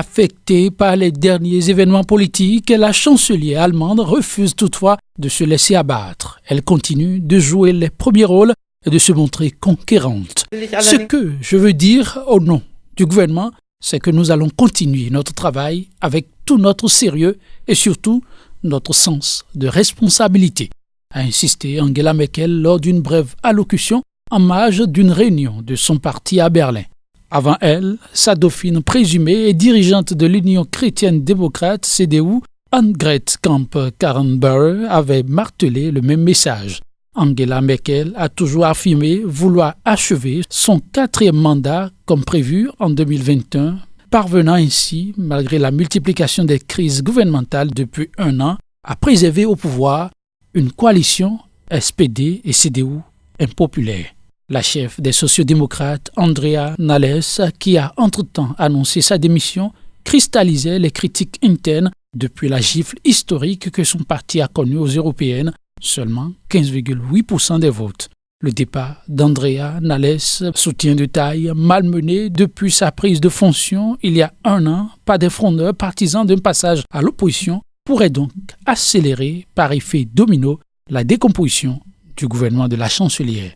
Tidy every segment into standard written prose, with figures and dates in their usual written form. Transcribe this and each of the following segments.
Affectée par les derniers événements politiques, la chancelière allemande refuse toutefois de se laisser abattre. Elle continue de jouer les premiers rôles et de se montrer conquérante. Ce que je veux dire au nom du gouvernement, c'est que nous allons continuer notre travail avec tout notre sérieux et surtout notre sens de responsabilité, a insisté Angela Merkel lors d'une brève allocution en marge d'une réunion de son parti à Berlin. Avant elle, sa dauphine présumée et dirigeante de l'Union chrétienne démocrate CDU, Annegret Kramp-Karrenbauer, avait martelé le même message. Angela Merkel a toujours affirmé vouloir achever son 4e mandat comme prévu en 2021, parvenant ainsi, malgré la multiplication des crises gouvernementales depuis 1 an, à préserver au pouvoir une coalition SPD et CDU impopulaire. La chef des sociodémocrates, Andrea Nahles, qui a entre-temps annoncé sa démission, cristallisait les critiques internes depuis la gifle historique que son parti a connue aux européennes, seulement 15,8% des votes. Le départ d'Andrea Nahles, soutien de taille, malmené depuis sa prise de fonction il y a 1 an par des frondeurs partisans d'un passage à l'opposition, pourrait donc accélérer par effet domino la décomposition du gouvernement de la chancelière.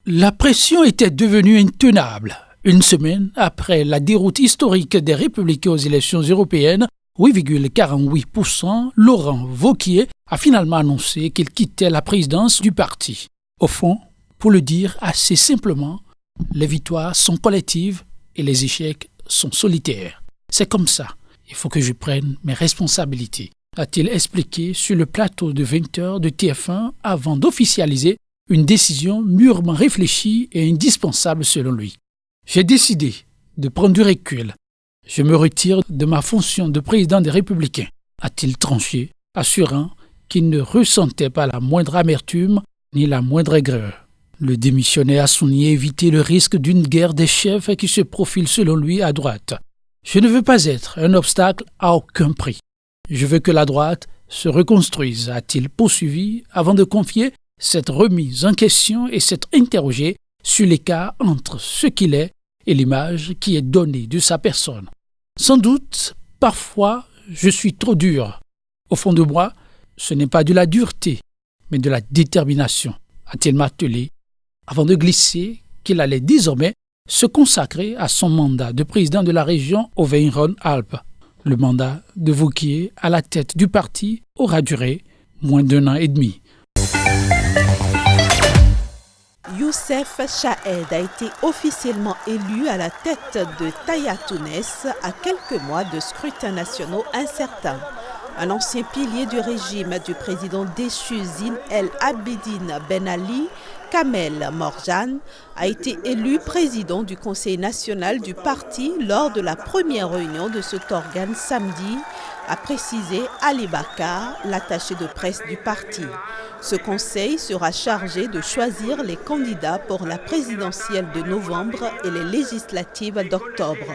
La pression était devenue intenable. 1 semaine après la déroute historique des Républicains aux élections européennes, 8,48%, Laurent Wauquiez a finalement annoncé qu'il quittait la présidence du parti. Au fond, pour le dire assez simplement, les victoires sont collectives et les échecs sont solitaires. C'est comme ça, il faut que je prenne mes responsabilités, a-t-il expliqué sur le plateau de 20h de TF1 avant d'officialiser une décision mûrement réfléchie et indispensable selon lui. J'ai décidé de prendre du recul. Je me retire de ma fonction de président des Républicains, a-t-il tranché, assurant qu'il ne ressentait pas la moindre amertume ni la moindre aigreur. Le démissionnaire a souligné éviter le risque d'une guerre des chefs qui se profile selon lui à droite. Je ne veux pas être un obstacle à aucun prix. Je veux que la droite se reconstruise, a-t-il poursuivi avant de confier cette remise en question et s'être interrogé sur l'écart entre ce qu'il est et l'image qui est donnée de sa personne. Sans doute, parfois, je suis trop dur. Au fond de moi, ce n'est pas de la dureté, mais de la détermination, a-t-il martelé, avant de glisser qu'il allait désormais se consacrer à son mandat de président de la région Auvergne-Rhône-Alpes. Le mandat de Wauquiez à la tête du parti aura duré moins d'1 an et demi. Youssef Chahed a été officiellement élu à la tête de Taïa Tounès à quelques mois de scrutins nationaux incertains. Un ancien pilier du régime du président déchu Zine El Abidine Ben Ali, Kamel Morjane, a été élu président du Conseil national du parti lors de la première réunion de cet organe samedi, a précisé Ali Bakar, l'attaché de presse du parti. Ce conseil sera chargé de choisir les candidats pour la présidentielle de novembre et les législatives d'octobre.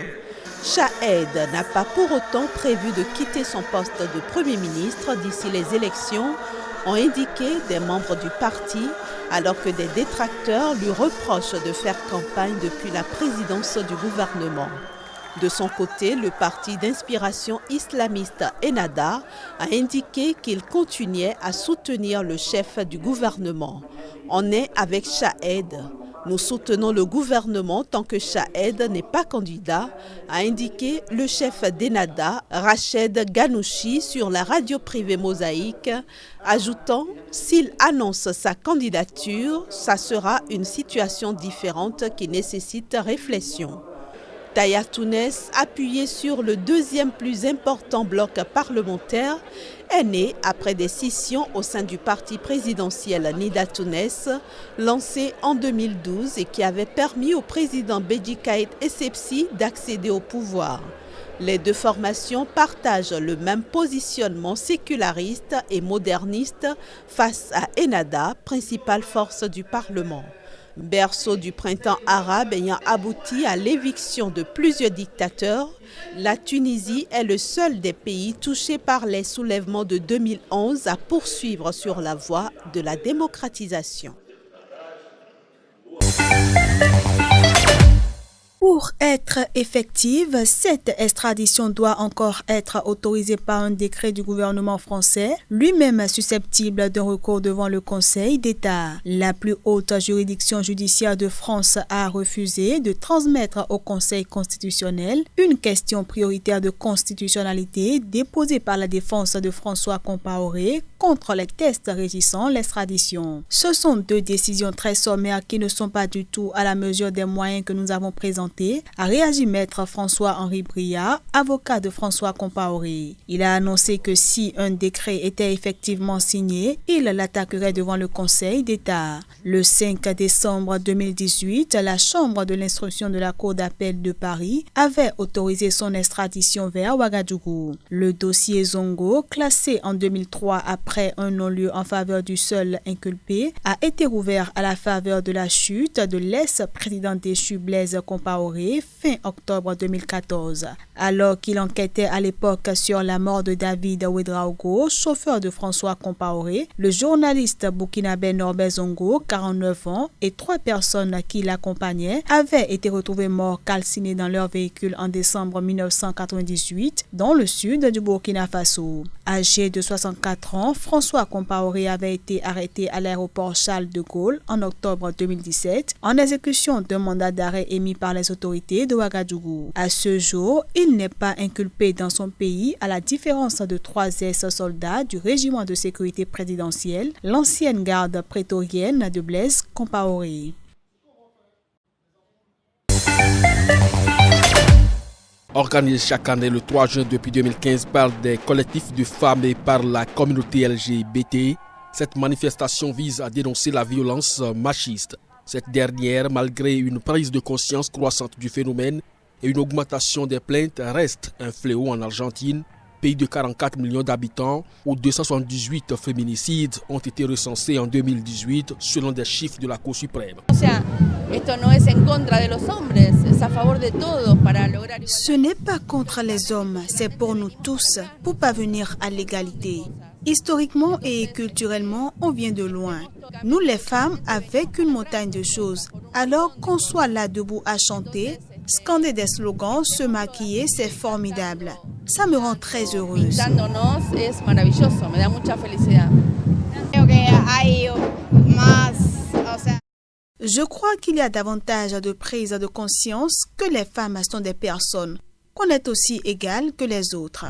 Chahed n'a pas pour autant prévu de quitter son poste de Premier ministre d'ici les élections, ont indiqué des membres du parti, alors que des détracteurs lui reprochent de faire campagne depuis la présidence du gouvernement. De son côté, le parti d'inspiration islamiste Ennahda a indiqué qu'il continuait à soutenir le chef du gouvernement. On est avec Chahed. Nous soutenons le gouvernement tant que Chahed n'est pas candidat, a indiqué le chef d'Ennahda, Rached Ghannouchi, sur la radio privée Mosaïque, ajoutant « S'il annonce sa candidature, ça sera une situation différente qui nécessite réflexion ». Taïa Tounès, appuyé sur le 2e plus important bloc parlementaire, est né après des scissions au sein du parti présidentiel Nida Tounès, lancé en 2012 et qui avait permis au président Béji Caïd Essebsi d'accéder au pouvoir. Les deux formations partagent le même positionnement séculariste et moderniste face à Ennahda, principale force du Parlement. Berceau du printemps arabe ayant abouti à l'éviction de plusieurs dictateurs, la Tunisie est le seul des pays touchés par les soulèvements de 2011 à poursuivre sur la voie de la démocratisation. Pour être effective, cette extradition doit encore être autorisée par un décret du gouvernement français, lui-même susceptible d'un recours devant le Conseil d'État. La plus haute juridiction judiciaire de France a refusé de transmettre au Conseil constitutionnel une question prioritaire de constitutionnalité déposée par la défense de François Compaoré contre les tests régissant l'extradition. Ce sont deux décisions très sommaires qui ne sont pas du tout à la mesure des moyens que nous avons présentés, a réagi maître François-Henri Bria, avocat de François Compaoré. Il a annoncé que si un décret était effectivement signé, il l'attaquerait devant le Conseil d'État. Le 5 décembre 2018, la Chambre de l'instruction de la Cour d'appel de Paris avait autorisé son extradition vers Ouagadougou. Le dossier Zongo, classé en 2003 après un non-lieu en faveur du seul inculpé, a été rouvert à la faveur de la chute de l'ex-président déchu Blaise Compaoré fin octobre 2014. Alors qu'il enquêtait à l'époque sur la mort de David Ouedraogo, chauffeur de François Compaoré, le journaliste burkinabé Norbert Zongo, 49 ans, et 3 personnes qui l'accompagnaient avaient été retrouvés morts calcinés dans leur véhicule en décembre 1998 dans le sud du Burkina Faso. Âgé de 64 ans, François Compaoré avait été arrêté à l'aéroport Charles de Gaulle en octobre 2017 en exécution d'un mandat d'arrêt émis par les autorités de Ouagadougou. À ce jour, il n'est pas inculpé dans son pays à la différence de 3 ex-soldats du régiment de sécurité présidentielle, l'ancienne garde prétorienne de Blaise Compaoré. Organisée chaque année le 3 juin depuis 2015 par des collectifs de femmes et par la communauté LGBT, cette manifestation vise à dénoncer la violence machiste. Cette dernière, malgré une prise de conscience croissante du phénomène et une augmentation des plaintes, reste un fléau en Argentine, pays de 44 millions d'habitants, où 278 féminicides ont été recensés en 2018 selon des chiffres de la Cour suprême. Ce n'est pas contre les hommes, c'est pour nous tous, pour parvenir à l'égalité. Historiquement et culturellement, on vient de loin. Nous les femmes, avec une montagne de choses. Alors qu'on soit là debout à chanter, scander des slogans, se maquiller, c'est formidable. Ça me rend très heureuse. Je crois qu'il y a davantage de prise de conscience que les femmes sont des personnes, qu'on est aussi égales que les autres.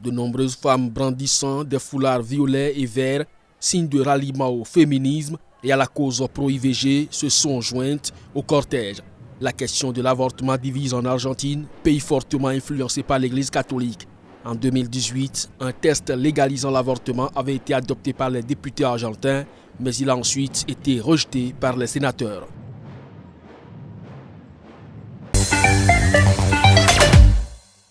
De nombreuses femmes brandissant des foulards violets et verts, signe de ralliement au féminisme et à la cause pro-IVG, se sont jointes au cortège. La question de l'avortement divise en Argentine, pays fortement influencé par l'Église catholique. En 2018, un test légalisant l'avortement avait été adopté par les députés argentins, mais il a ensuite été rejeté par les sénateurs.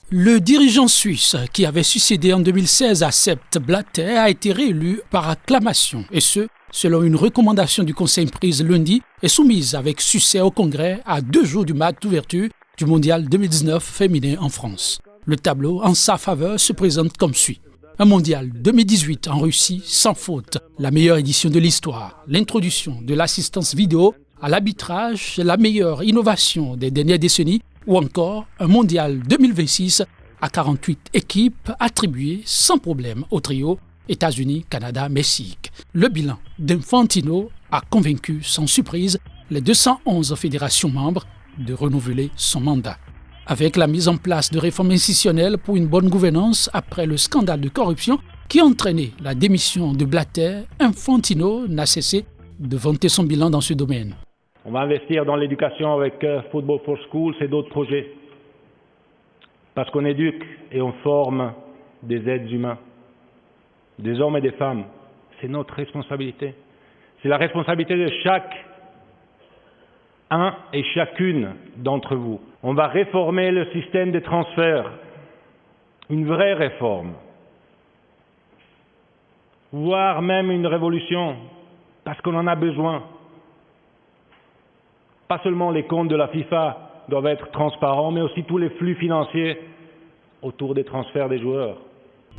Le dirigeant suisse qui avait succédé en 2016 à Sepp Blatter a été réélu par acclamation, et ce, selon une recommandation du Conseil prise lundi et soumise avec succès au Congrès à 2 jours du match d'ouverture du Mondial 2019 féminin en France. Le tableau en sa faveur se présente comme suit. Un Mondial 2018 en Russie sans faute, la meilleure édition de l'histoire, l'introduction de l'assistance vidéo à l'arbitrage, la meilleure innovation des dernières décennies, ou encore un Mondial 2026 à 48 équipes attribuées sans problème au trio États-Unis, Canada, Mexique. Le bilan d'Infantino a convaincu sans surprise les 211 fédérations membres de renouveler son mandat. Avec la mise en place de réformes institutionnelles pour une bonne gouvernance après le scandale de corruption qui a entraîné la démission de Blatter, Infantino n'a cessé de vanter son bilan dans ce domaine. On va investir dans l'éducation avec Football for Schools et d'autres projets. Parce qu'on éduque et on forme des êtres humains, des hommes et des femmes. C'est notre responsabilité. C'est la responsabilité de chaque un et chacune d'entre vous. On va réformer le système des transferts. Une vraie réforme. Voire même une révolution. Parce qu'on en a besoin. Pas seulement les comptes de la FIFA doivent être transparents, mais aussi tous les flux financiers autour des transferts des joueurs.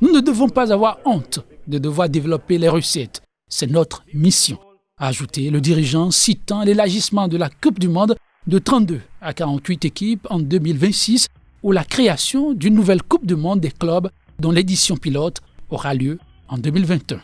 Nous ne devons pas avoir honte de devoir développer les recettes. C'est notre mission. a ajouté le dirigeant, citant l'élargissement de la Coupe du Monde de 32 à 48 équipes en 2026 ou la création d'une nouvelle Coupe du Monde des clubs dont l'édition pilote aura lieu en 2021.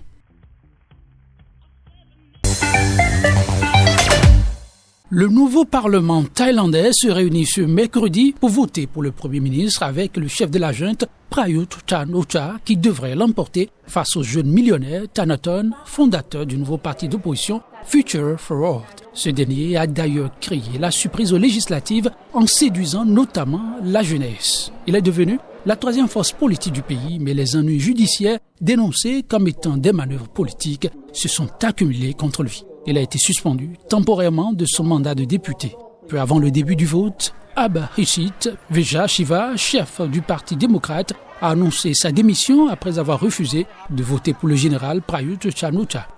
Le nouveau Parlement thaïlandais se réunit ce mercredi pour voter pour le Premier ministre avec le chef de la junte Prayut Chan-o-cha qui devrait l'emporter face au jeune millionnaire Thanathorn, fondateur du nouveau parti d'opposition Future for All. Ce dernier a d'ailleurs créé la surprise aux législatives en séduisant notamment la jeunesse. Il est devenu la troisième force politique du pays, mais les ennuis judiciaires dénoncés comme étant des manœuvres politiques se sont accumulés contre lui. Il a été suspendu temporairement de son mandat de député. Peu avant le début du vote, Abba Hishit Vejashiva, chef du Parti démocrate, a annoncé sa démission après avoir refusé de voter pour le général Prayut Chan-o-cha.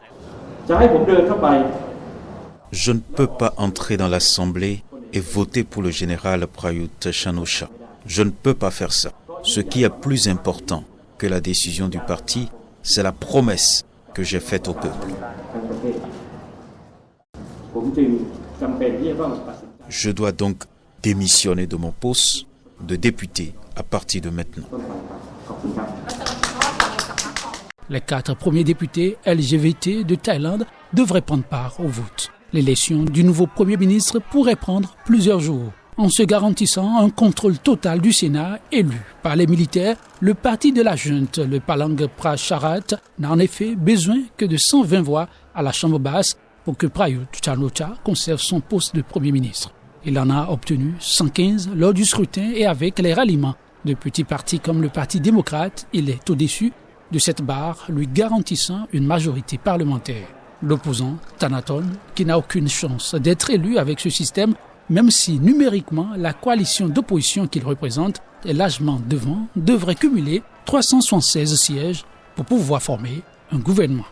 Je ne peux pas entrer dans l'Assemblée et voter pour le général Prayut Chan-o-cha. Je ne peux pas faire ça. Ce qui est plus important que la décision du parti, c'est la promesse que j'ai faite au peuple. Je dois donc démissionner de mon poste de député à partir de maintenant. Les 4 premiers députés LGBT de Thaïlande devraient prendre part au vote. L'élection du nouveau Premier ministre pourrait prendre plusieurs jours. En se garantissant un contrôle total du Sénat élu par les militaires, le parti de la junte, le Palang Pracharat, n'a en effet besoin que de 120 voix à la Chambre basse pour que Prayut Chan-o-cha conserve son poste de Premier ministre. Il en a obtenu 115 lors du scrutin et avec les ralliements de petits partis comme le Parti démocrate, il est au-dessus de cette barre lui garantissant une majorité parlementaire. L'opposant, Thanathorn, qui n'a aucune chance d'être élu avec ce système, même si numériquement la coalition d'opposition qu'il représente est largement devant, devrait cumuler 376 sièges pour pouvoir former un gouvernement.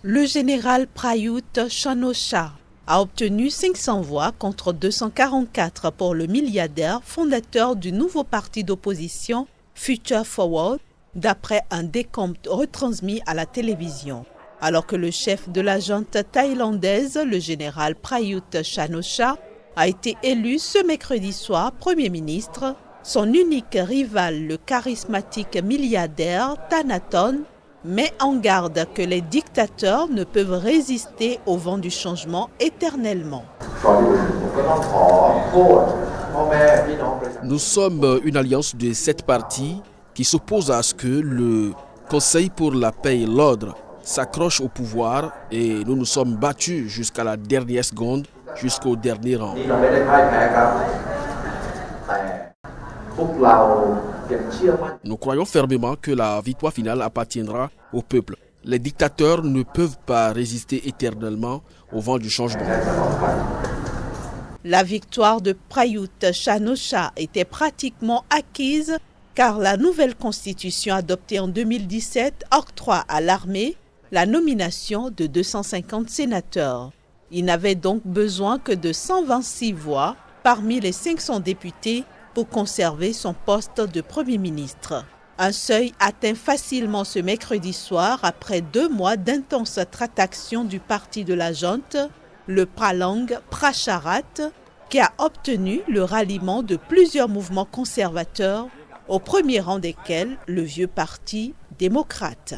Le général Prayut Chan-o-cha a obtenu 500 voix contre 244 pour le milliardaire fondateur du nouveau parti d'opposition Future Forward, d'après un décompte retransmis à la télévision. Alors que le chef de la junte thaïlandaise, le général Prayut Chan-o-cha, a été élu ce mercredi soir Premier ministre, son unique rival, le charismatique milliardaire Thanathorn, met en garde que les dictateurs ne peuvent résister au vent du changement éternellement. Nous sommes une alliance de 7 partis qui s'opposent à ce que le Conseil pour la paix et l'ordre s'accroche au pouvoir et nous nous sommes battus jusqu'à la dernière seconde, jusqu'au dernier rang. Nous croyons fermement que la victoire finale appartiendra au peuple. Les dictateurs ne peuvent pas résister éternellement au vent du changement. La victoire de Prayut Chan-o-cha était pratiquement acquise car la nouvelle constitution adoptée en 2017 octroie à l'armée la nomination de 250 sénateurs. Il n'avait donc besoin que de 126 voix parmi les 500 députés pour conserver son poste de Premier ministre. Un seuil atteint facilement ce mercredi soir après 2 mois d'intenses tractations du parti de la junte, le Palang Pracharat, qui a obtenu le ralliement de plusieurs mouvements conservateurs, au premier rang desquels le vieux parti démocrate.